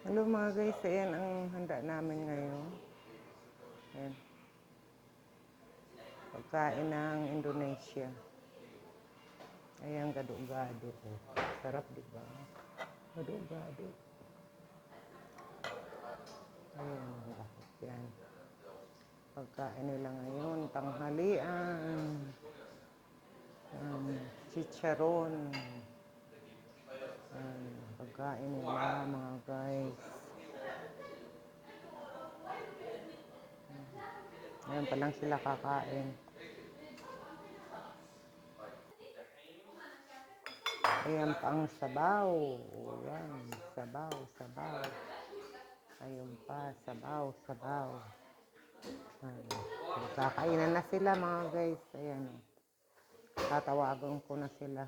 Hello mga guys, ayan ang handa namin ngayon. Ayan, pagkain ng Indonesia. Ayan, gado-gado. Oh, sarap diba? Gado-gado. Ayan, lahat yan. Pagkain nila ngayon, tanghalian. Chicharon. Pagkain nila mga guys. Ayan pa lang sila kakain. Ayan pa ang sabaw. Ayan, sabaw, sabaw. Ayun pa, sabaw, sabaw. Kakainin na sila mga guys. Ayan. Tatawagan ko na sila.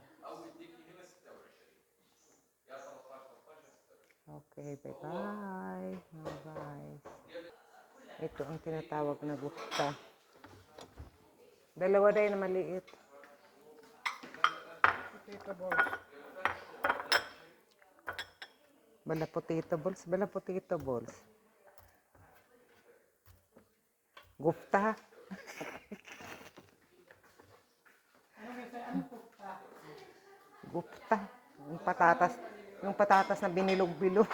Okay, bye-bye mga guys. Ito ang tinatawag na gupta. Dalawa din na maliit. Potato balls. Bala potato balls, bala potato balls. Gupta. Gupta. Yung patatas na binilog-bilog.